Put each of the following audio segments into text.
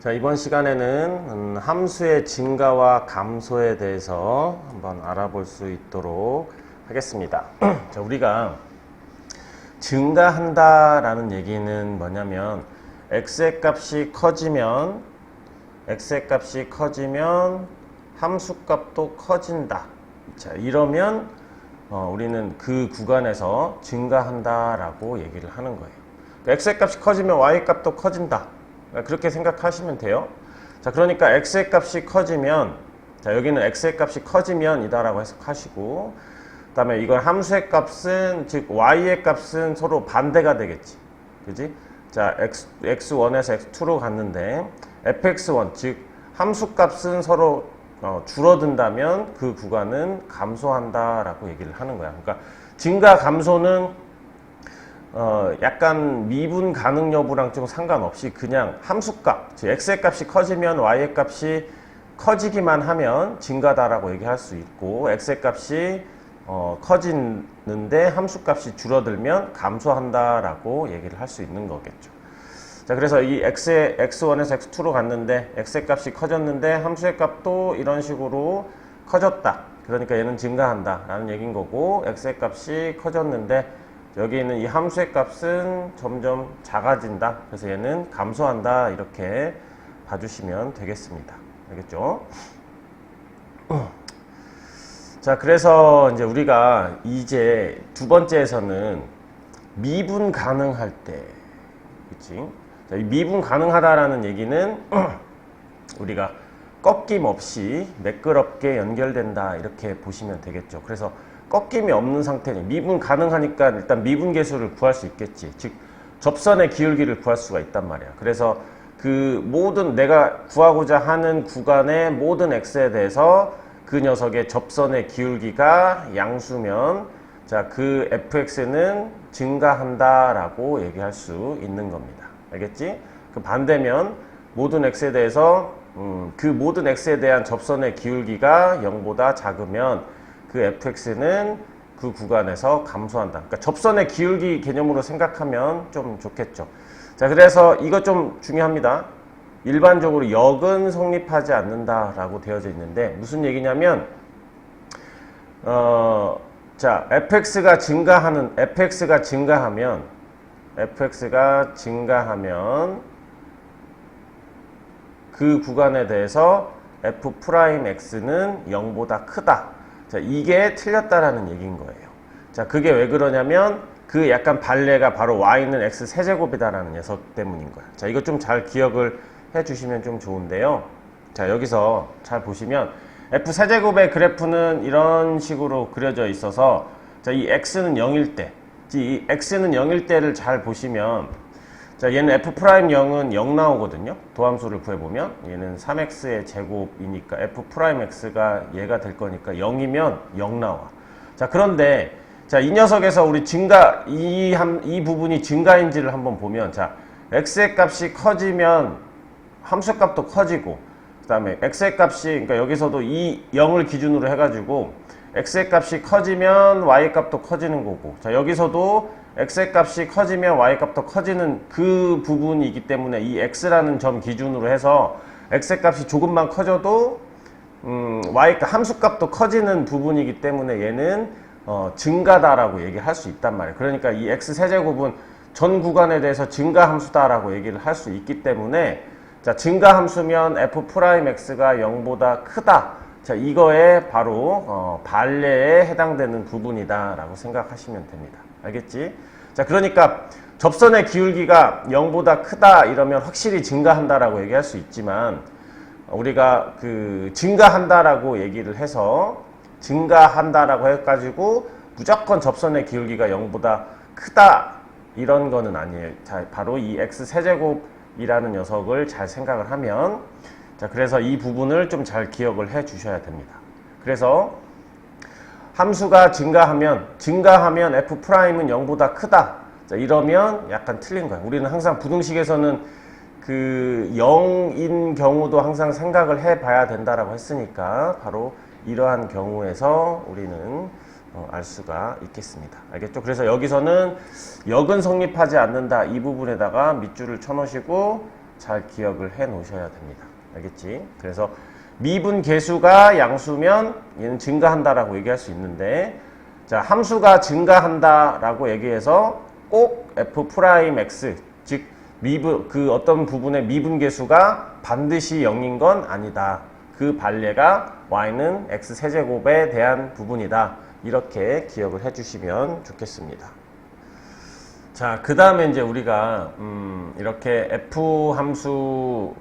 자, 이번 시간에는 함수의 증가와 감소에 대해서 한번 알아볼 수 있도록 하겠습니다. 자, 우리가 증가한다라는 얘기는 뭐냐면 x의 값이 커지면 함수 값도 커진다. 자, 이러면 우리는 그 구간에서 증가한다라고 얘기를 하는 거예요. 그러니까 x의 값이 커지면 y 값도 커진다. 그렇게 생각하시면 돼요. 자, 그러니까 x의 값이 커지면, 자, 여기는 x의 값이 커지면 이다라고 해석하시고, 그 다음에 이건 함수의 값은, 즉 y의 값은 서로 반대가 되겠지. 그지? 자, x1에서 x2로 갔는데 fx1, 즉 함수 값은 서로 줄어든다면 그 구간은 감소한다라고 얘기를 하는 거야. 그러니까 증가 감소는 약간 미분 가능 여부랑 좀 상관없이 그냥 함수값, 즉 x의 값이 커지면 y의 값이 커지기만 하면 증가다라고 얘기할 수 있고, x의 값이 커지는데 함수값이 줄어들면 감소한다라고 얘기를 할 수 있는 거겠죠. 자, 그래서 이 x1에서 x2로 갔는데 x의 값이 커졌는데 함수의 값도 이런 식으로 커졌다. 그러니까 얘는 증가한다 라는 얘기인 거고, x의 값이 커졌는데 여기 있는 이 함수의 값은 점점 작아진다. 그래서 얘는 감소한다. 이렇게 봐주시면 되겠습니다. 알겠죠? 자, 그래서 이제 우리가 이제 두 번째에서는 미분 가능할 때, 그치? 자, 이 미분 가능하다라는 얘기는 우리가 꺾임 없이 매끄럽게 연결된다. 이렇게 보시면 되겠죠. 그래서 꺾임이 없는 상태니 미분 가능하니까 일단 미분 계수를 구할 수 있겠지. 즉 접선의 기울기를 구할 수가 있단 말이야. 그래서 그 모든 내가 구하고자 하는 구간의 모든 x에 대해서 그 녀석의 접선의 기울기가 양수면, 자, 그 fx는 증가한다라고 얘기할 수 있는 겁니다. 알겠지? 그 반대면 모든 x에 대해서 그 모든 x에 대한 접선의 기울기가 0보다 작으면 그 fx는 그 구간에서 감소한다. 그러니까 접선의 기울기 개념으로 생각하면 좀 좋겠죠. 자, 그래서 이거 좀 중요합니다. 일반적으로 역은 성립하지 않는다라고 되어져 있는데 무슨 얘기냐면, 자, fx가 증가하면 그 구간에 대해서 f'x는 0보다 크다. 자, 이게 틀렸다라는 얘기인 거예요. 자, 그게 왜 그러냐면 그 약간 반례가 바로 y는 x 세제곱이다라는 녀석 때문인 거야. 자, 이거 좀 잘 기억을 해 주시면 좀 좋은데요. 자, 여기서 잘 보시면 f 세제곱의 그래프는 이런 식으로 그려져 있어서, 자, 이 x는 0일 때, 이 x는 0일 때를 잘 보시면, 자, 얘는 f'0은 0 나오거든요. 도함수를 구해보면 얘는 3x의 제곱이니까 f'x가 얘가 될 거니까 0이면 0 나와. 자, 그런데 자, 이 녀석에서 우리 증가, 이 부분이 증가인지를 한번 보면, 자, x의 값이 커지면 함수 값도 커지고, 그 다음에 x의 값이, 그러니까 여기서도 이 0을 기준으로 해가지고 x의 값이 커지면 y 값도 커지는 거고, 자, 여기서도 x의 값이 커지면 y 값도 커지는 그 부분이기 때문에 이 x라는 점 기준으로 해서 x의 값이 조금만 커져도 함수 값도 커지는 부분이기 때문에 얘는 증가다라고 얘기할 수 있단 말이에요. 그러니까 이 x 세제곱은 전 구간에 대해서 증가 함수다라고 얘기를 할 수 있기 때문에, 자, 증가 함수면 f'x가 0보다 크다. 자, 이거에 바로 반례에 해당되는 부분이다라고 생각하시면 됩니다. 알겠지? 자, 그러니까 접선의 기울기가 0보다 크다 이러면 확실히 증가한다라고 얘기할 수 있지만, 우리가 그 증가한다라고 얘기를 해서 증가한다라고 해가지고 무조건 접선의 기울기가 0보다 크다 이런 거는 아니에요. 자, 바로 이 x 세제곱이라는 녀석을 잘 생각을 하면, 자, 그래서 이 부분을 좀 잘 기억을 해 주셔야 됩니다. 그래서 함수가 증가하면 f'은 0보다 크다. 자, 이러면 약간 틀린 거야. 우리는 항상 부등식에서는 그 0인 경우도 항상 생각을 해 봐야 된다라고 했으니까 바로 이러한 경우에서 우리는 알 수가 있겠습니다. 알겠죠? 그래서 여기서는 역은 성립하지 않는다. 이 부분에다가 밑줄을 쳐 놓으시고, 잘 기억을 해 놓으셔야 됩니다. 알겠지? 그래서 미분 계수가 양수면 얘는 증가한다라고 얘기할 수 있는데, 자, 함수가 증가한다라고 얘기해서 꼭 f'(x), 즉 미분, 그 어떤 부분의 미분 계수가 반드시 0인 건 아니다. 그 반례가 y는 x 세제곱에 대한 부분이다. 이렇게 기억을 해주시면 좋겠습니다. 자, 그 다음에 이제 우리가 이렇게 f 함수를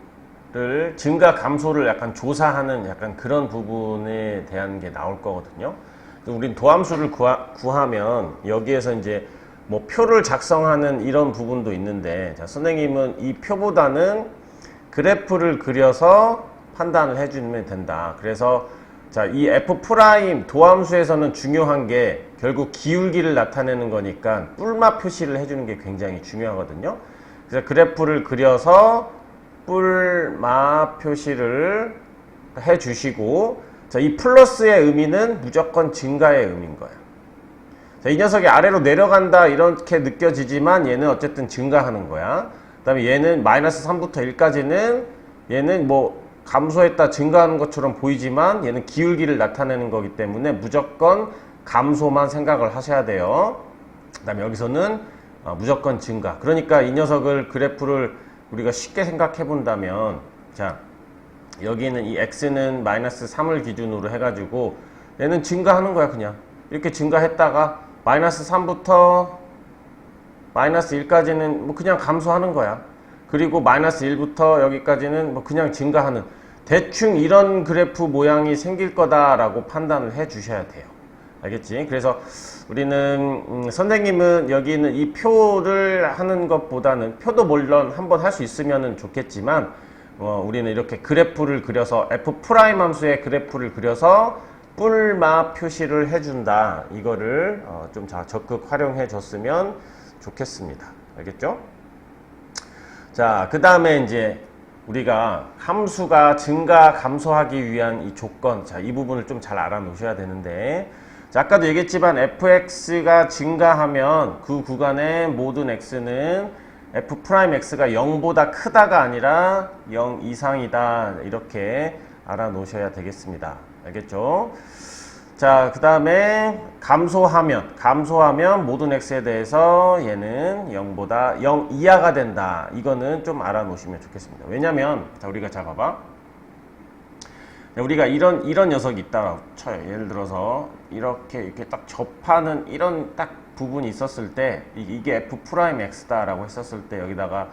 증가 감소를 약간 조사하는 약간 그런 부분에 대한 게 나올 거거든요. 우린 도함수를 구하면 여기에서 이제 뭐 표를 작성하는 이런 부분도 있는데, 자, 선생님은 이 표보다는 그래프를 그려서 판단을 해주면 된다. 그래서 자, 이 f' 도함수에서는 중요한 게 결국 기울기를 나타내는 거니까 뿔마 표시를 해주는 게 굉장히 중요하거든요. 그래서 그래프를 그려서 뿔마 표시를 해주시고, 자, 이 플러스의 의미는 무조건 증가의 의미인 거예요. 자, 이 녀석이 아래로 내려간다 이렇게 느껴지지만 얘는 어쨌든 증가하는 거야. 그 다음에 얘는 마이너스 3부터 1까지는 얘는 뭐 감소했다 증가하는 것처럼 보이지만 얘는 기울기를 나타내는 거기 때문에 무조건 감소만 생각을 하셔야 돼요. 그 다음에 여기서는 무조건 증가. 그러니까 이 녀석을 그래프를 우리가 쉽게 생각해 본다면, 자, 여기는 이 x는 마이너스 3을 기준으로 해가지고 얘는 증가하는 거야. 그냥 이렇게 증가했다가 마이너스 3부터 마이너스 1까지는 뭐 그냥 감소하는 거야. 그리고 마이너스 1부터 여기까지는 뭐 그냥 증가하는, 대충 이런 그래프 모양이 생길 거다라고 판단을 해 주셔야 돼요. 알겠지? 그래서 우리는 선생님은 여기 있는 이 표를 하는 것보다는, 표도 물론 한번 할 수 있으면 좋겠지만 우리는 이렇게 그래프를 그려서 f' 함수의 그래프를 그려서 뿔마 표시를 해준다. 이거를 좀 적극 활용해 줬으면 좋겠습니다. 알겠죠? 자, 그 다음에 이제 우리가 함수가 증가 감소하기 위한 이 조건, 자, 이 부분을 좀 잘 알아 놓으셔야 되는데, 자, 아까도 얘기했지만 fx가 증가하면 그 구간의 모든 x는 f'x가 0보다 크다가 아니라 0 이상이다. 이렇게 알아 놓으셔야 되겠습니다. 알겠죠? 자, 그 다음에 감소하면 모든 x에 대해서 얘는 0보다 0 이하가 된다. 이거는 좀 알아 놓으시면 좋겠습니다. 왜냐면, 자, 우리가 자, 봐봐. 자, 우리가 이런 녀석이 있다고 쳐요. 예를 들어서 이렇게 딱 접하는 이런 딱 부분이 있었을 때, 이게 f'x다라고 했었을 때 여기다가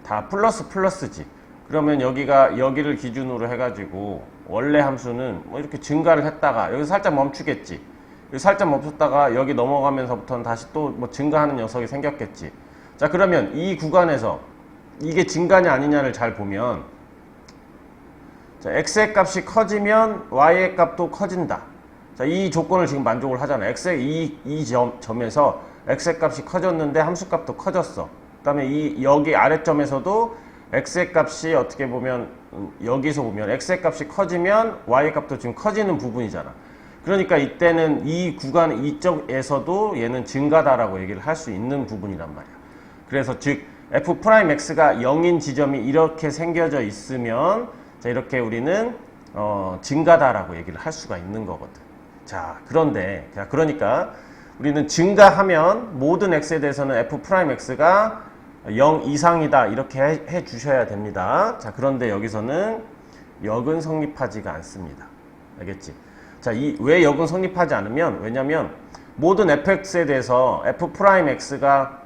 다 플러스지. 그러면 여기를 기준으로 해가지고 원래 함수는 뭐 이렇게 증가를 했다가 여기서 살짝 멈추겠지. 여기 살짝 멈췄다가 여기 넘어가면서부터는 다시 또 뭐 증가하는 녀석이 생겼겠지. 자, 그러면 이 구간에서 이게 증가냐 아니냐를 잘 보면, 자, x의 값이 커지면 y의 값도 커진다. 자, 이 조건을 지금 만족을 하잖아. x의 이 점에서 x의 값이 커졌는데 함수 값도 커졌어. 그 다음에 여기 아래점에서도 x의 값이 어떻게 보면 여기서 보면 x의 값이 커지면 y의 값도 지금 커지는 부분이잖아. 그러니까 이때는 이 구간 이쪽에서도 얘는 증가다라고 얘기를 할 수 있는 부분이란 말이야. 그래서 즉 f'x가 0인 지점이 이렇게 생겨져 있으면, 자, 이렇게 우리는 증가다라고 얘기를 할 수가 있는 거거든. 자, 그런데, 자, 그러니까 우리는 증가하면 모든 x에 대해서는 f'x가 0 이상이다. 이렇게 해 주셔야 됩니다. 자, 그런데 여기서는 역은 성립하지가 않습니다. 알겠지? 자, 왜 역은 성립하지 않으면, 왜냐면 모든 fx에 대해서 f'x가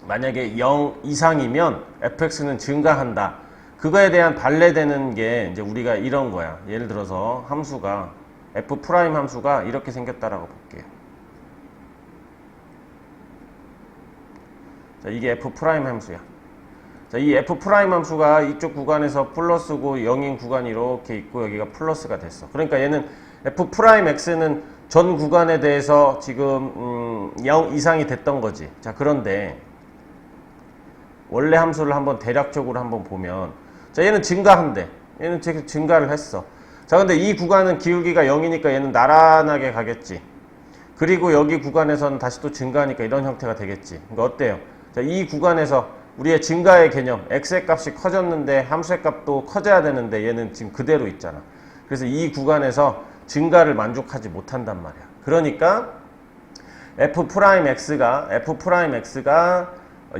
만약에 0 이상이면 fx는 증가한다. 그거에 대한 반례되는 게 이제 우리가 이런 거야. 예를 들어서 함수가 f' 함수가 이렇게 생겼다라고 볼게요. 자, 이게 f' 함수야. 자, 이 f' 함수가 이쪽 구간에서 플러스고 0인 구간이 이렇게 있고 여기가 플러스가 됐어. 그러니까 얘는 f'x는 전 구간에 대해서 지금 0 이상이 됐던 거지. 자, 그런데 원래 함수를 한번 대략적으로 한번 보면, 자, 얘는 증가한대. 얘는 증가를 했어. 자, 근데 이 구간은 기울기가 0이니까 얘는 나란하게 가겠지. 그리고 여기 구간에서는 다시 또 증가하니까 이런 형태가 되겠지. 그러니까 어때요? 자, 이 구간에서 우리의 증가의 개념, x의 값이 커졌는데 함수의 값도 커져야 되는데 얘는 지금 그대로 있잖아. 그래서 이 구간에서 증가를 만족하지 못한단 말이야. 그러니까 f'x가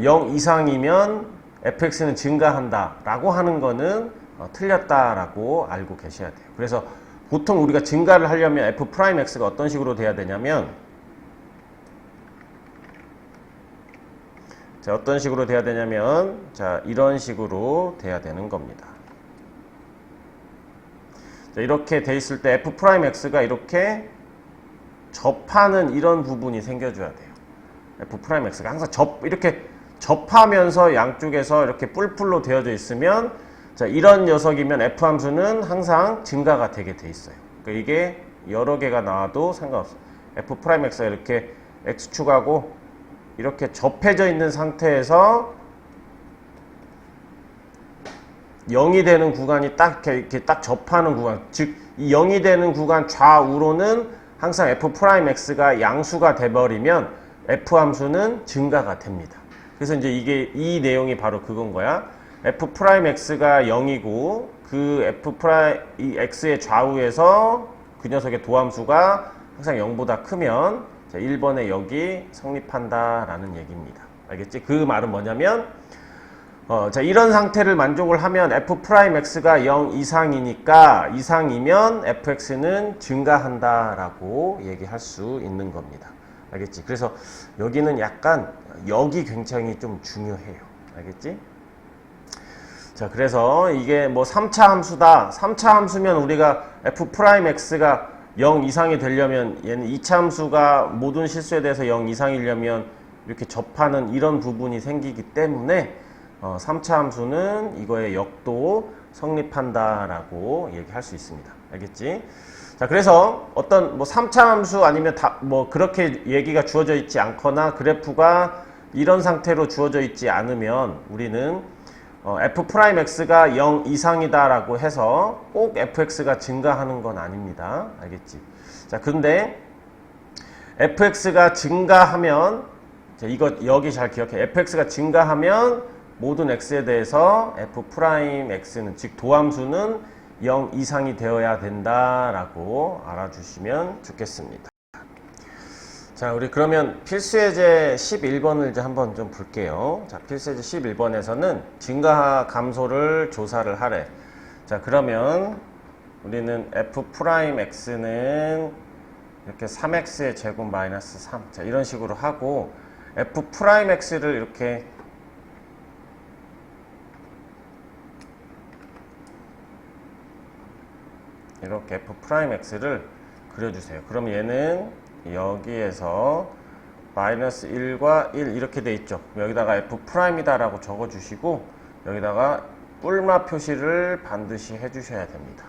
0 이상이면 fx는 증가한다 라고 하는 거는 틀렸다라고 알고 계셔야 돼요. 그래서 보통 우리가 증가를 하려면 f'x가 어떤 식으로 돼야 되냐면, 자, 어떤 식으로 돼야 되냐면, 자, 이런 식으로 돼야 되는 겁니다. 자, 이렇게 돼 있을 때 f'x가 이렇게 접하는 이런 부분이 생겨줘야 돼요. f'x가 항상 이렇게 접하면서 양쪽에서 이렇게 뿔뿔로 되어져 있으면, 자, 이런 녀석이면 f함수는 항상 증가가 되게 돼 있어요. 그러니까 이게 여러 개가 나와도 상관없어요. f'x가 이렇게 x축하고 이렇게 접해져 있는 상태에서 0이 되는 구간이 이렇게 딱 접하는 구간, 즉 이 0이 되는 구간 좌우로는 항상 f'x가 양수가 돼버리면 f함수는 증가가 됩니다. 그래서 이제 이 내용이 바로 그건 거야. f'x가 0이고 이 x의 좌우에서 그 녀석의 도함수가 항상 0보다 크면, 자, 1번에 여기 성립한다 라는 얘기입니다. 알겠지? 그 말은 뭐냐면, 자, 이런 상태를 만족을 하면 f'x가 0 이상이면 fx는 증가한다 라고 얘기할 수 있는 겁니다. 알겠지? 그래서 여기는 약간 여기 굉장히 좀 중요해요. 알겠지? 자, 그래서 이게 뭐 3차 함수다. 3차 함수면 우리가 f'x가 0 이상이 되려면 얘는 2차 함수가 모든 실수에 대해서 0 이상이려면 이렇게 접하는 이런 부분이 생기기 때문에 3차 함수는 이거의 역도 성립한다라고 얘기할 수 있습니다. 알겠지? 자, 그래서 어떤 뭐 3차 함수 아니면 뭐 그렇게 얘기가 주어져 있지 않거나 그래프가 이런 상태로 주어져 있지 않으면 우리는 f'x가 0 이상이다라고 해서 꼭 fx가 증가하는 건 아닙니다. 알겠지? 자, 근데 fx가 증가하면, 자, 이거 여기 잘 기억해. fx가 증가하면 모든 x에 대해서 f'x는, 즉 도함수는 0 이상이 되어야 된다라고 알아주시면 좋겠습니다. 자, 우리 그러면 필수예제 11번을 이제 한번 좀 볼게요. 자, 필수예제 11번에서는 증가하 감소를 조사를 하래. 자, 그러면 우리는 f'x는 이렇게 3x의 제곱 마이너스 3. 자, 이런 식으로 하고 f'x를 이렇게 f'x를 그려주세요. 그럼 얘는 여기에서 마이너스 1과 1 이렇게 돼 있죠. 여기다가 f'이다 라고 적어주시고 여기다가 뿔마 표시를 반드시 해주셔야 됩니다.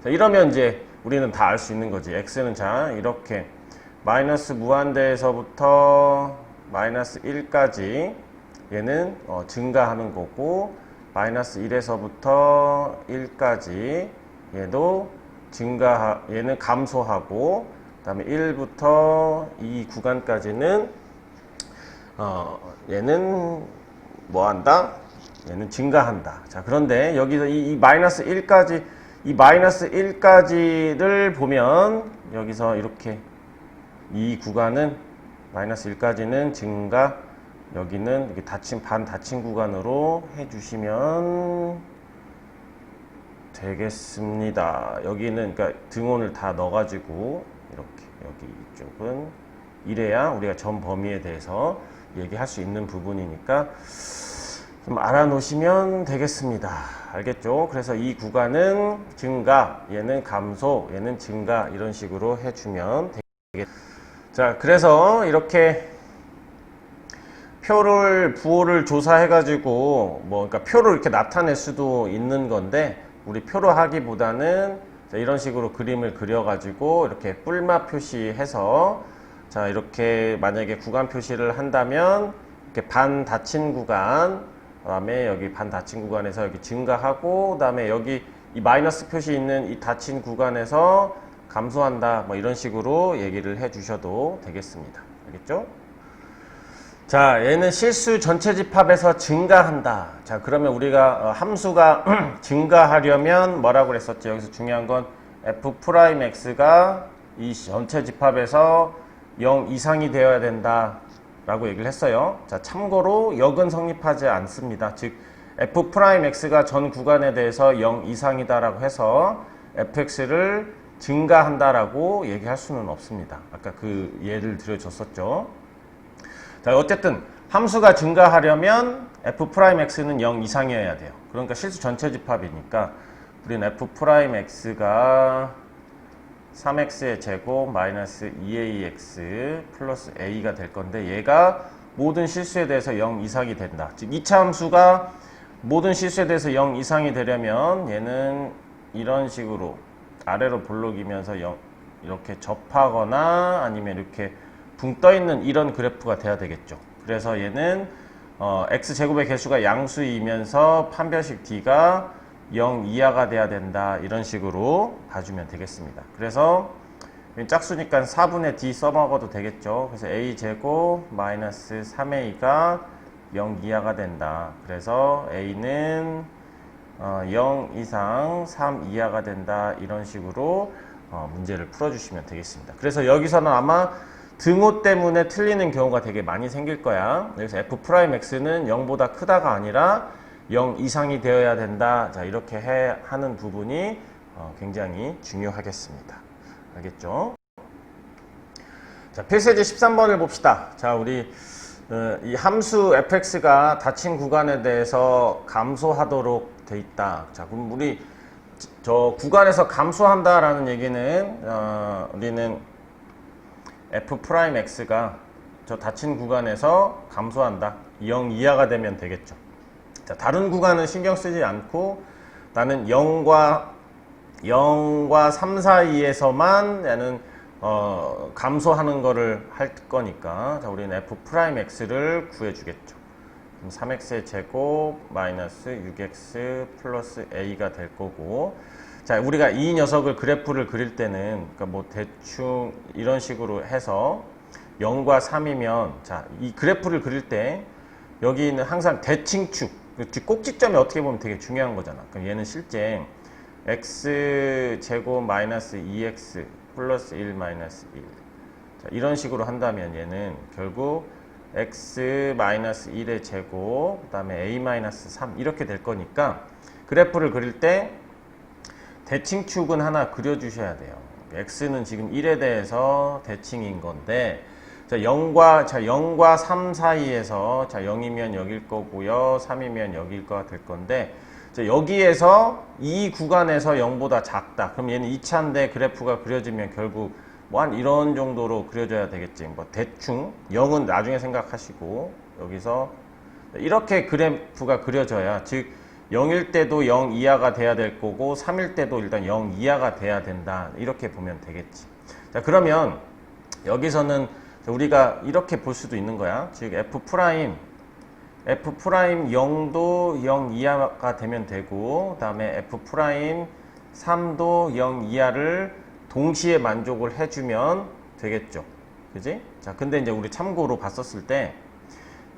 자, 이러면 이제 우리는 다 알 수 있는 거지. x는 자, 이렇게 마이너스 무한대에서부터 마이너스 1까지 얘는 증가하는 거고, 마이너스 1에서부터 1까지 얘도 얘는 감소하고, 그 다음에 1부터 이 구간까지는 얘는 뭐 한다? 얘는 증가한다. 자, 그런데 여기서 이 마이너스 1까지를 보면 여기서 이렇게 이 구간은 마이너스 1까지는 증가, 여기는 이렇게 반 닫힌 구간으로 해주시면 되겠습니다. 여기는 그러니까 등원을 다 넣어가지고 이렇게 여기 이쪽은 이래야 우리가 전 범위에 대해서 얘기할 수 있는 부분이니까 좀 알아놓으시면 되겠습니다. 알겠죠? 그래서 이 구간은 증가, 얘는 감소, 얘는 증가, 이런 식으로 해주면 되겠습니다. 자, 그래서 이렇게 부호를 조사해가지고 그러니까 표를 이렇게 나타낼 수도 있는 건데, 우리 표로 하기보다는 자, 이런 식으로 그림을 그려가지고 이렇게 뿔마 표시해서, 자, 이렇게 만약에 구간 표시를 한다면 이렇게 반 닫힌 구간, 그 다음에 여기 반 닫힌 구간에서 여기 증가하고, 그 다음에 여기 이 마이너스 표시 있는 이 닫힌 구간에서 감소한다, 뭐 이런 식으로 얘기를 해 주셔도 되겠습니다. 알겠죠? 자, 얘는 실수 전체 집합에서 증가한다. 자, 그러면 우리가 함수가 증가하려면 뭐라고 그랬었지? 여기서 중요한 건 f'x가 이 전체 집합에서 0 이상이 되어야 된다 라고 얘기를 했어요. 자, 참고로 역은 성립하지 않습니다. 즉 f'x가 전 구간에 대해서 0 이상이다 라고 해서 fx를 증가한다 라고 얘기할 수는 없습니다. 아까 그 예를 들어줬었죠. 자, 어쨌든 함수가 증가하려면 f'x는 0 이상이어야 돼요. 그러니까 실수 전체 집합이니까 우리는 f'x가 3x의 제곱 마이너스 2ax 플러스 a가 될 건데 얘가 모든 실수에 대해서 0 이상이 된다. 즉 2차 함수가 모든 실수에 대해서 0 이상이 되려면 얘는 이런 식으로 아래로 볼록이면서 이렇게 접하거나 아니면 이렇게 붕 떠있는 이런 그래프가 돼야 되겠죠. 그래서 얘는 x제곱의 개수가 양수이면서 판별식 d가 0 이하가 돼야 된다. 이런 식으로 봐주면 되겠습니다. 그래서 짝수니까 4분의 d 써먹어도 되겠죠. 그래서 a제곱 마이너스 3a가 0 이하가 된다. 그래서 a는 0 이상 3 이하가 된다. 이런 식으로 문제를 풀어주시면 되겠습니다. 그래서 여기서는 아마 등호 때문에 틀리는 경우가 되게 많이 생길 거야. 그래서 f'x는 0보다 크다가 아니라 0 이상이 되어야 된다. 자, 이렇게 하는 부분이 굉장히 중요하겠습니다. 알겠죠? 자, 필세제 13번을 봅시다. 자, 우리 이 함수 fx가 닫힌 구간에 대해서 감소하도록 돼 있다. 자, 그럼 우리 저 구간에서 감소한다라는 얘기는 우리는 f'x가 저 닫힌 구간에서 감소한다. 0 이하가 되면 되겠죠. 자, 다른 구간은 신경 쓰지 않고 나는 0과 3 사이에서만 얘는 감소하는 거를 할 거니까 자, 우리는 f'x를 구해주겠죠. 그럼 3x의 제곱 마이너스 6x 플러스 a가 될 거고 자, 우리가 이 녀석을 그래프를 그릴 때는 그러니까 뭐 대충 이런 식으로 해서 0과 3이면 자, 이 그래프를 그릴 때 여기는 항상 대칭축 꼭지점이 어떻게 보면 되게 중요한 거잖아. 그럼 얘는 실제 x제곱 마이너스 2x 플러스 1 마이너스 1 자, 이런 식으로 한다면 얘는 결국 x 마이너스 1의 제곱 그 다음에 a 마이너스 3 이렇게 될 거니까 그래프를 그릴 때 대칭축은 하나 그려주셔야 돼요. x는 지금 1에 대해서 대칭인 건데 자, 0과 3 사이에서 자, 0이면 여길 거고요. 3이면 여길 거가 될 건데 자, 여기에서 이 구간에서 0보다 작다. 그럼 얘는 2차인데 그래프가 그려지면 결국 뭐 한 이런 정도로 그려져야 되겠지. 뭐 대충 0은 나중에 생각하시고 여기서 이렇게 그래프가 그려져야 즉 0일 때도 0 이하가 돼야 될 거고 3일 때도 일단 0 이하가 돼야 된다. 이렇게 보면 되겠지. 자, 그러면 여기서는 우리가 이렇게 볼 수도 있는 거야. 즉 F' 0도 0 이하가 되면 되고 그 다음에 F' 3도 0 이하를 동시에 만족을 해주면 되겠죠. 그지? 자, 근데 이제 우리 참고로 봤었을 때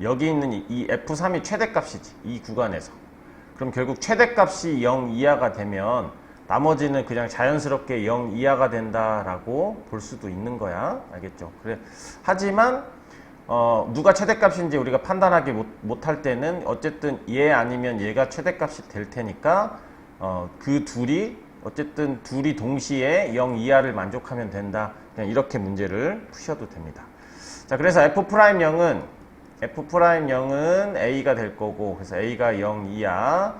여기 있는 이 F3이 최대값이지. 이 구간에서. 그럼 결국 최대값이 0 이하가 되면 나머지는 그냥 자연스럽게 0 이하가 된다라고 볼 수도 있는 거야. 알겠죠? 그래. 하지만 누가 최대값인지 우리가 판단하기 못할 때는 어쨌든 얘 아니면 얘가 최대값이 될 테니까 그 둘이 어쨌든 둘이 동시에 0 이하를 만족하면 된다. 그냥 이렇게 문제를 푸셔도 됩니다. 자, 그래서 F'0은 A가 될 거고 그래서 A가 0 이하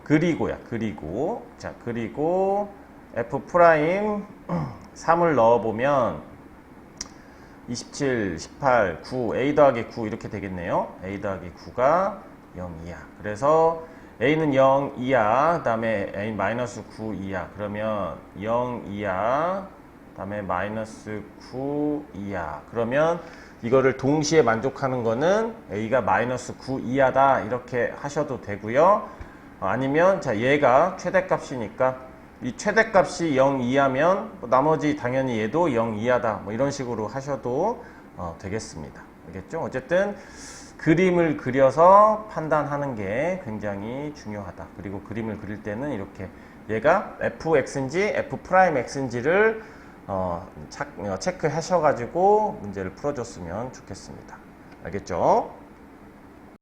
그리고 F' 3을 넣어보면 27, 18, 9, A 더하기 9 이렇게 되겠네요. A 더하기 9가 0 이하. 그래서 A는 0 이하, 그 다음에 A 마이너스 9 이하. 그러면 0 이하, 그 다음에 마이너스 9 이하. 그러면 이거를 동시에 만족하는 거는 A가 마이너스 9 이하다. 이렇게 하셔도 되고요. 아니면 자 얘가 최대값이니까 이 최대값이 0 이하면 나머지 당연히 얘도 0 이하다. 뭐 이런 식으로 하셔도 되겠습니다. 알겠죠? 어쨌든 그림을 그려서 판단하는 게 굉장히 중요하다. 그리고 그림을 그릴 때는 이렇게 얘가 fx인지 f'x인지를 체크하셔가지고 문제를 풀어줬으면 좋겠습니다. 알겠죠?